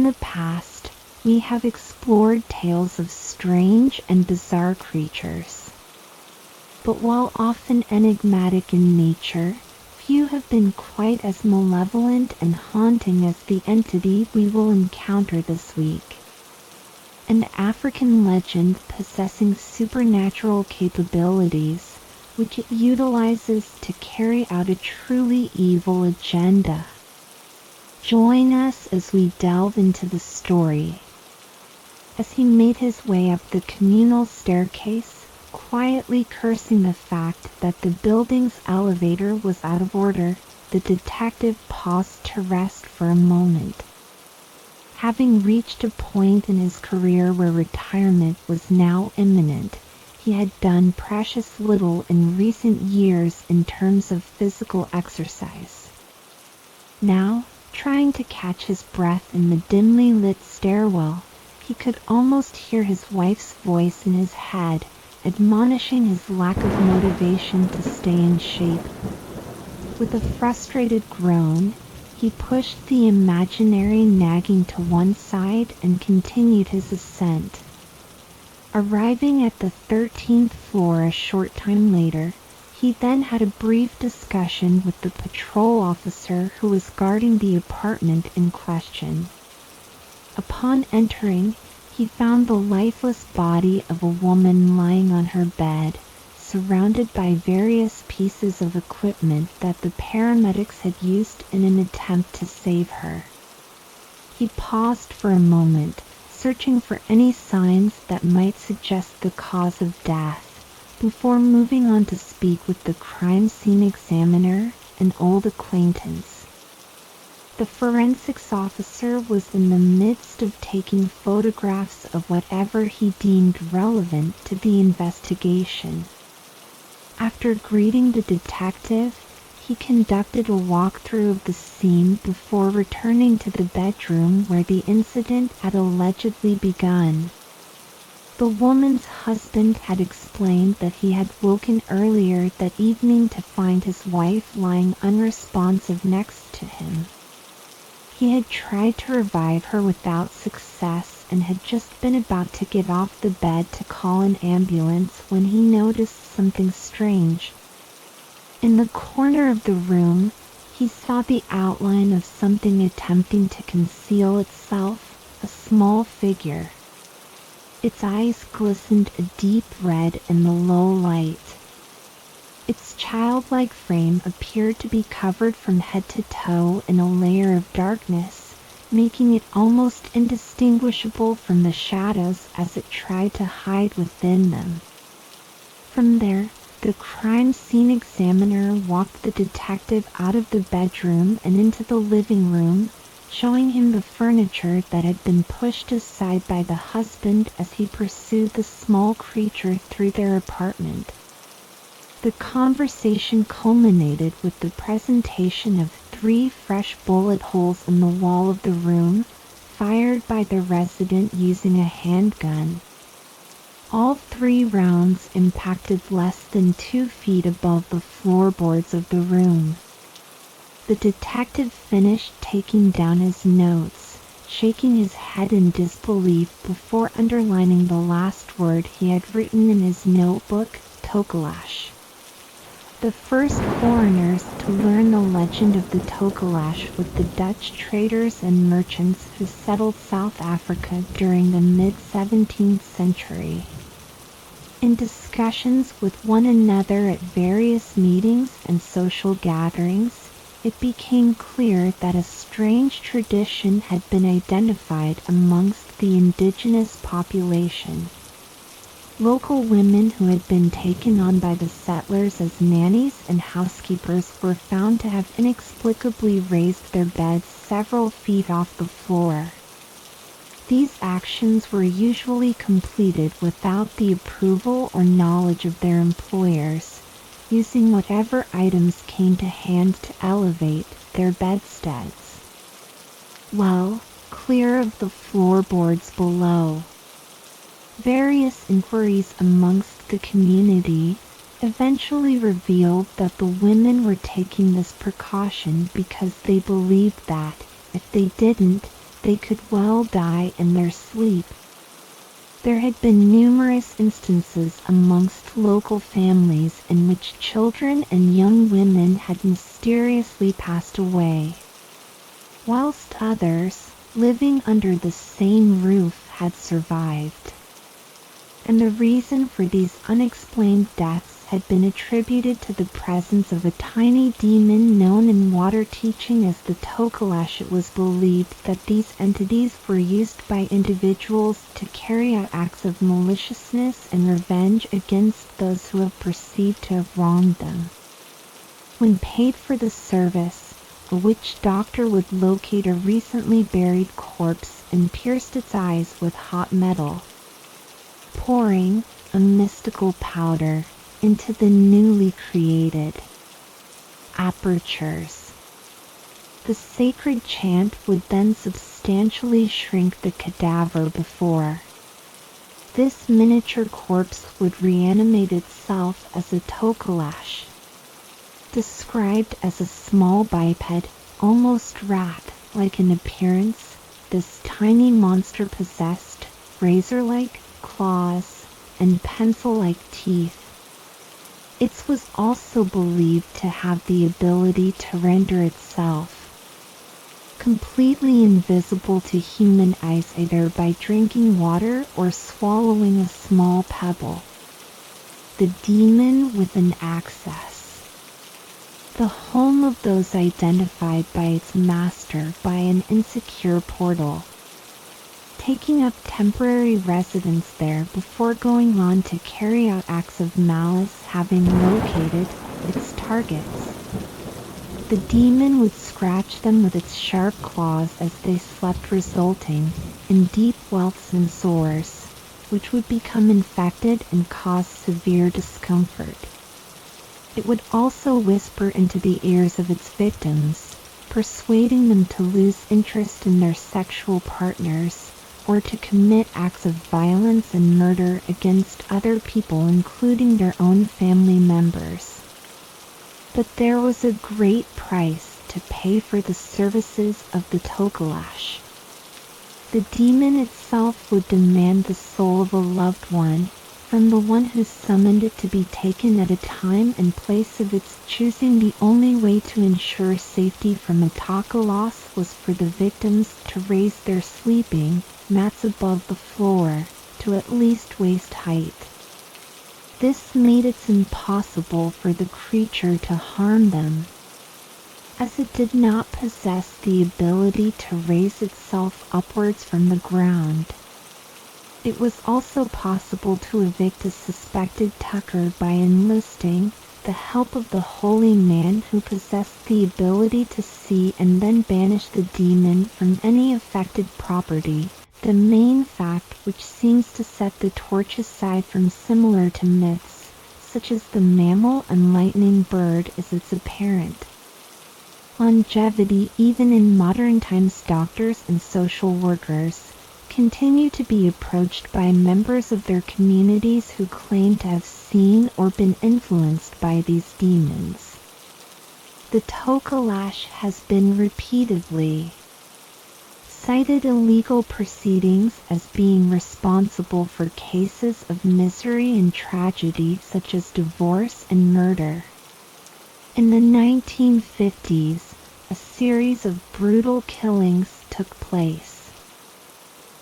the past, we have explored tales of strange and bizarre creatures. But while often enigmatic in nature, few have been quite as malevolent and haunting as the entity we will encounter this week. An African legend possessing supernatural capabilities, which it utilizes to carry out a truly evil agenda. Join us as we delve into the story. As he made his way up the communal staircase, quietly cursing the fact that the building's elevator was out of order, the detective paused to rest for a moment. Having reached a point in his career where retirement was now imminent, he had done precious little in recent years in terms of physical exercise. Now, trying to catch his breath in the dimly lit stairwell, he could almost hear his wife's voice in his head, admonishing his lack of motivation to stay in shape. With a frustrated groan, he pushed the imaginary nagging to one side and continued his ascent. Arriving at the 13th floor a short time later, he then had a brief discussion with the patrol officer who was guarding the apartment in question. Upon entering, he found the lifeless body of a woman lying on her bed, surrounded by various pieces of equipment that the paramedics had used in an attempt to save her. He paused for a moment, searching for any signs that might suggest the cause of death, before moving on to speak with the crime scene examiner, an old acquaintance. The forensics officer was in the midst of taking photographs of whatever he deemed relevant to the investigation. After greeting the detective, he conducted a walkthrough of the scene before returning to the bedroom where the incident had allegedly begun. The woman's husband had explained that he had woken earlier that evening to find his wife lying unresponsive next to him. He had tried to revive her without success and had just been about to get off the bed to call an ambulance when he noticed something strange. In the corner of the room, he saw the outline of something attempting to conceal itself, a small figure. Its eyes glistened a deep red in the low light. Its childlike frame appeared to be covered from head to toe in a layer of darkness, making it almost indistinguishable from the shadows as it tried to hide within them. From there, the crime scene examiner walked the detective out of the bedroom and into the living room, showing him the furniture that had been pushed aside by the husband as he pursued the small creature through their apartment. The conversation culminated with the presentation of 3 fresh bullet holes in the wall of the room, fired by the resident using a handgun. All 3 rounds impacted less than 2 feet above the floorboards of the room. The detective finished taking down his notes, shaking his head in disbelief before underlining the last word he had written in his notebook, Tokoloshe. The first foreigners to learn the legend of the Tokoloshe were the Dutch traders and merchants who settled South Africa during the mid-17th century. In discussions with one another at various meetings and social gatherings, it became clear that a strange tradition had been identified amongst the indigenous population. Local women who had been taken on by the settlers as nannies and housekeepers were found to have inexplicably raised their beds several feet off the floor. These actions were usually completed without the approval or knowledge of their employers, using whatever items came to hand to elevate their bedsteads. Well, clear of the floorboards below. Various inquiries amongst the community eventually revealed that the women were taking this precaution because they believed that, if they didn't, they could well die in their sleep. There had been numerous instances amongst local families in which children and young women had mysteriously passed away, whilst others, living under the same roof, had survived. And the reason for these unexplained deaths had been attributed to the presence of a tiny demon known in water teaching as the Tokoloshe. It was believed that these entities were used by individuals to carry out acts of maliciousness and revenge against those who have perceived to have wronged them. When paid for the service, a witch doctor would locate a recently buried corpse and pierce its eyes with hot metal, pouring a mystical powder into the newly created apertures. The sacred chant would then substantially shrink the cadaver before this miniature corpse would reanimate itself as a Tokoloshe. Described as a small biped, almost rat-like in appearance, this tiny monster possessed razor-like claws and pencil-like teeth. It was also believed to have the ability to render itself completely invisible to human eyes either by drinking water or swallowing a small pebble. The demon with an access. The home of those identified by its master by an insecure portal, taking up temporary residence there before going on to carry out acts of malice, having located its targets. The demon would scratch them with its sharp claws as they slept, resulting in deep welts and sores, which would become infected and cause severe discomfort. It would also whisper into the ears of its victims, persuading them to lose interest in their sexual partners, or to commit acts of violence and murder against other people, including their own family members. But there was a great price to pay for the services of the Tokoloshe. The demon itself would demand the soul of a loved one from the one who summoned it to be taken at a time and place of its choosing. The only way to ensure safety from a Tokoloshe was for the victims to raise their sleeping mats above the floor to at least waist height. This made it impossible for the creature to harm them, as it did not possess the ability to raise itself upwards from the ground. It was also possible to evict a suspected tucker by enlisting the help of the holy man who possessed the ability to see and then banish the demon from any affected property. The main fact which seems to set the torch aside from similar to myths, such as the mammal and lightning bird, is its apparent longevity. Even in modern times, doctors and social workers continue to be approached by members of their communities who claim to have seen or been influenced by these demons. The Tokoloshe has been repeatedly cited in legal proceedings as being responsible for cases of misery and tragedy such as divorce and murder. In the 1950s, a series of brutal killings took place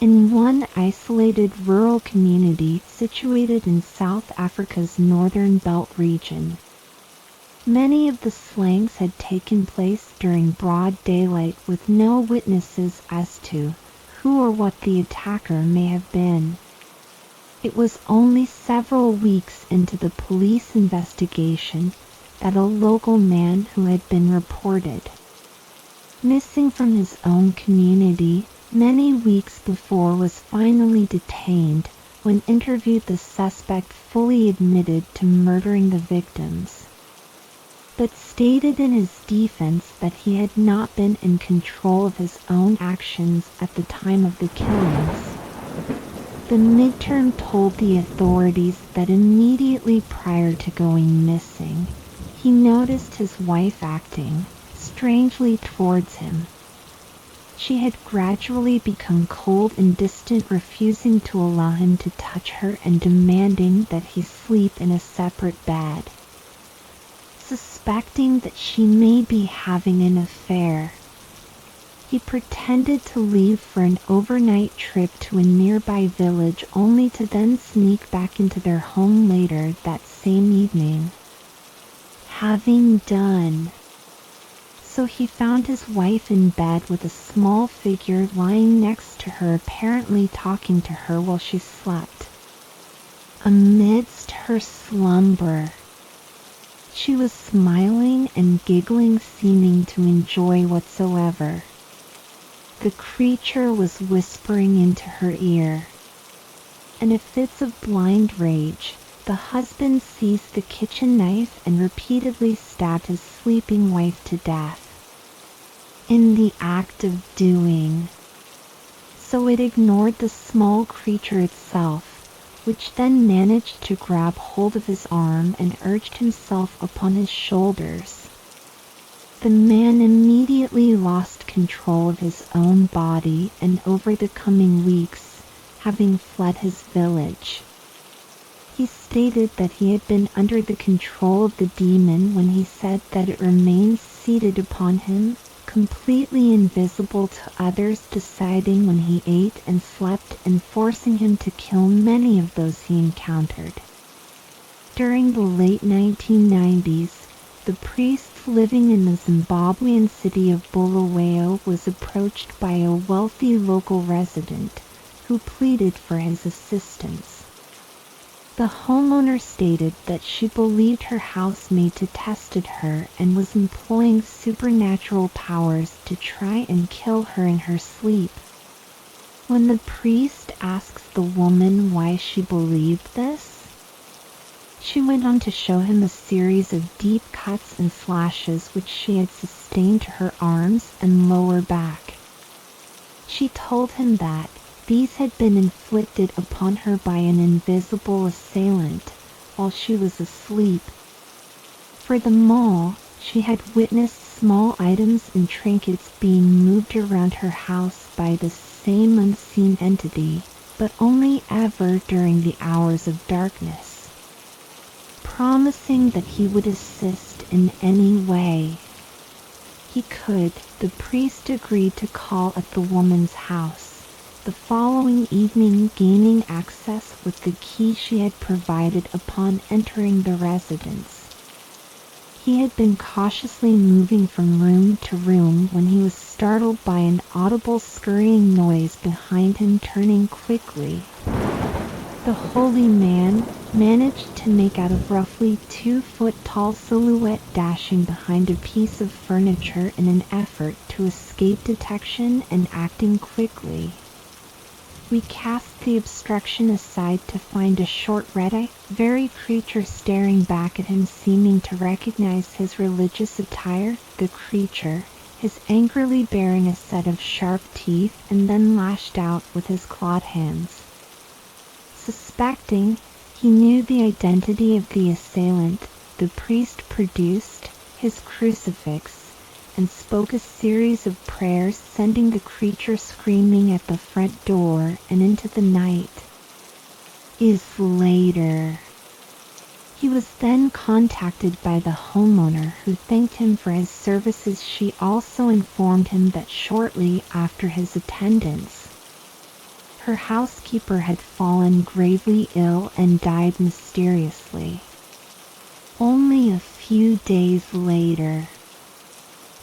in one isolated rural community situated in South Africa's Northern Belt region. Many of the slayings had taken place during broad daylight with no witnesses as to who or what the attacker may have been. It was only several weeks into the police investigation that a local man who had been reported missing from his own community many weeks before was finally detained. When interviewed, the suspect fully admitted to murdering the victims, but stated in his defense that he had not been in control of his own actions at the time of the killings. The midterm told the authorities that immediately prior to going missing, he noticed his wife acting strangely towards him. She had gradually become cold and distant, refusing to allow him to touch her and demanding that he sleep in a separate bed. Suspecting that she may be having an affair, he pretended to leave for an overnight trip to a nearby village, only to then sneak back into their home later that same evening. Having done so, he found his wife in bed with a small figure lying next to her, apparently talking to her while she slept. Amidst her slumber, she was smiling and giggling, seeming to enjoy whatsoever. The creature was whispering into her ear. And in fits of blind rage, the husband seized the kitchen knife and repeatedly stabbed his sleeping wife to death. In the act of doing so, it ignored the small creature itself, which then managed to grab hold of his arm and urged himself upon his shoulders. The man immediately lost control of his own body, and over the coming weeks, having fled his village, he stated that he had been under the control of the demon when he said that it remained seated upon him, completely invisible to others, deciding when he ate and slept and forcing him to kill many of those he encountered. During the late 1990s, the priest living in the Zimbabwean city of Bulawayo was approached by a wealthy local resident who pleaded for his assistance. The homeowner stated that she believed her housemate detested her and was employing supernatural powers to try and kill her in her sleep. When the priest asks the woman why she believed this, she went on to show him a series of deep cuts and slashes which she had sustained to her arms and lower back. She told him that these had been inflicted upon her by an invisible assailant while she was asleep. Furthermore, she had witnessed small items and trinkets being moved around her house by the same unseen entity, but only ever during the hours of darkness. Promising that he would assist in any way he could, the priest agreed to call at the woman's house the following evening, gaining access with the key she had provided upon entering the residence. He had been cautiously moving from room to room when he was startled by an audible scurrying noise behind him. Turning quickly, the holy man managed to make out a roughly 2-foot-tall silhouette dashing behind a piece of furniture in an effort to escape detection and acting quickly. We cast the obstruction aside to find a short red-eyed, very creature staring back at him, seeming to recognize his religious attire. The creature, his angrily baring a set of sharp teeth, and then lashed out with his clawed hands. Suspecting he knew the identity of the assailant, the priest produced his crucifix and spoke a series of prayers, sending the creature screaming at the front door and into the night. Later, he was then contacted by the homeowner, who thanked him for his services. She also informed him that shortly after his attendance, her housekeeper had fallen gravely ill and died mysteriously. Only a few days later,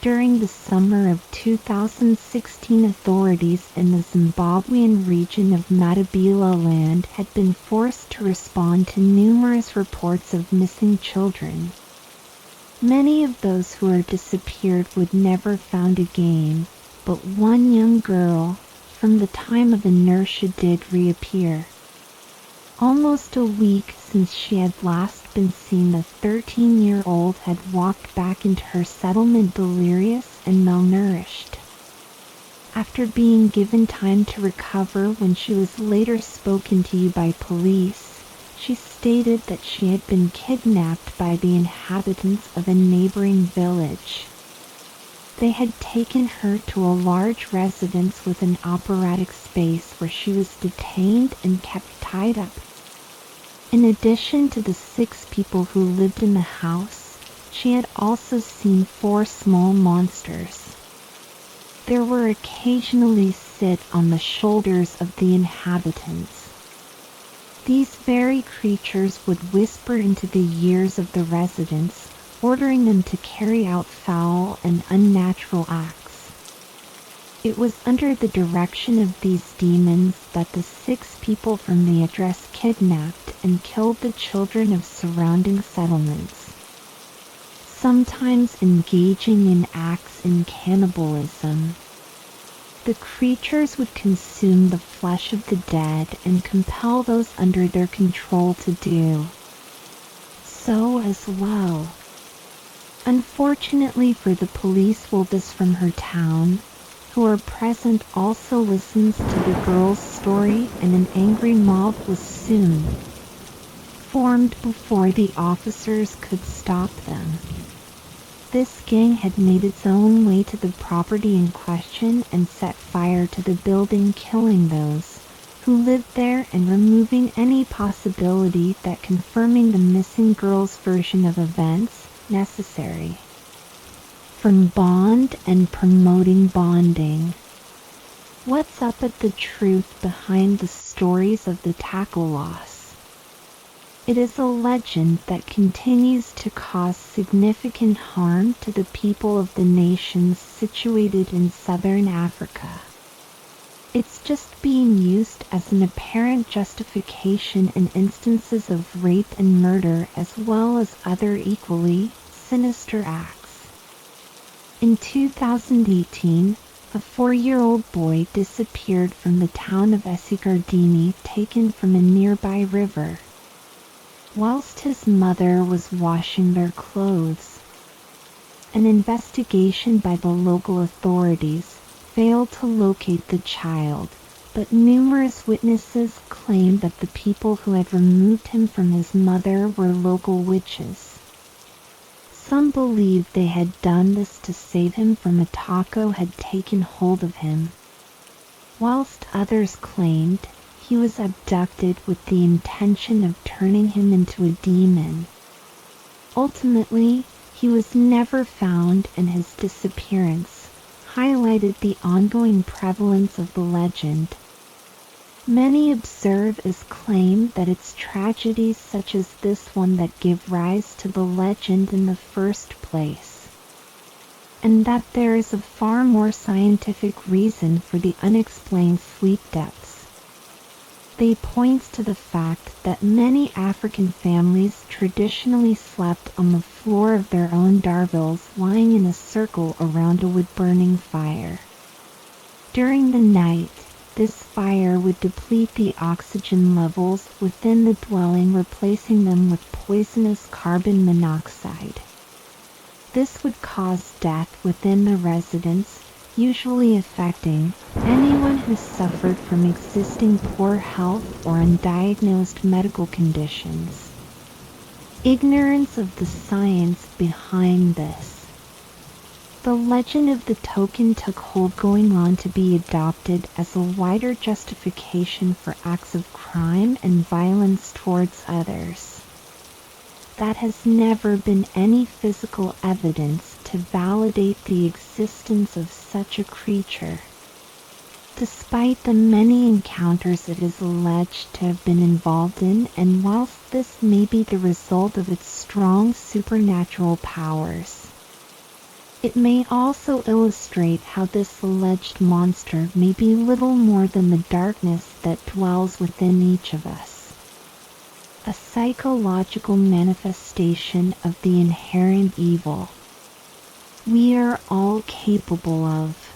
during the summer of 2016, authorities in the Zimbabwean region of Matabeleland had been forced to respond to numerous reports of missing children. Many of those who were disappeared would never found again, but one young girl, from the time of inertia, did reappear. Almost a week since she had last been seen, the 13-year-old had walked back into her settlement delirious and malnourished. After being given time to recover, when she was later spoken to by police, she stated that she had been kidnapped by the inhabitants of a neighboring village. They had taken her to a large residence with an operatic space where she was detained and kept tied up. In addition to the 6 people who lived in the house, she had also seen 4 small monsters. There were occasionally sit on the shoulders of the inhabitants. These very creatures would whisper into the ears of the residents, ordering them to carry out foul and unnatural acts. It was under the direction of these demons that the 6 people from the address kidnapped and killed the children of surrounding settlements, sometimes engaging in acts in cannibalism. The creatures would consume the flesh of the dead and compel those under their control to do so as well. Unfortunately for the police, Wilbus from her town, who are present, also listens to the girl's story, and an angry mob was soon formed before the officers could stop them. This gang had made its own way to the property in question and set fire to the building, killing those who lived there and removing any possibility that confirming the missing girl's version of events necessary from bond and promoting bonding. What's up with the truth behind the stories of the Tokoloshe? It is a legend that continues to cause significant harm to the people of the nations situated in southern Africa. It's just being used as an apparent justification in instances of rape and murder, as well as other equally sinister acts. In 2018, a 4-year-old boy disappeared from the town of Esigardini, taken from a nearby river, whilst his mother was washing their clothes. An investigation by the local authorities failed to locate the child, but numerous witnesses claimed that the people who had removed him from his mother were local witches. Some believed they had done this to save him from a taco had taken hold of him, whilst others claimed he was abducted with the intention of turning him into a demon. Ultimately, he was never found, and his disappearance highlighted the ongoing prevalence of the legend. Many observers claim that it's tragedies such as this one that give rise to the legend in the first place, and that there is a far more scientific reason for the unexplained sleep depths. They point to the fact that many African families traditionally slept on the floor of their own darvils, lying in a circle around a wood-burning fire. During the night, this fire would deplete the oxygen levels within the dwelling, replacing them with poisonous carbon monoxide. This would cause death within the residence, usually affecting anyone who suffered from existing poor health or undiagnosed medical conditions. Ignorance of the science behind this. The legend of the token took hold, going on to be adopted as a wider justification for acts of crime and violence towards others. That has never been any physical evidence to validate the existence of such a creature. Despite the many encounters it is alleged to have been involved in, and whilst this may be the result of its strong supernatural powers, it may also illustrate how this alleged monster may be little more than the darkness that dwells within each of us, a psychological manifestation of the inherent evil we are all capable of.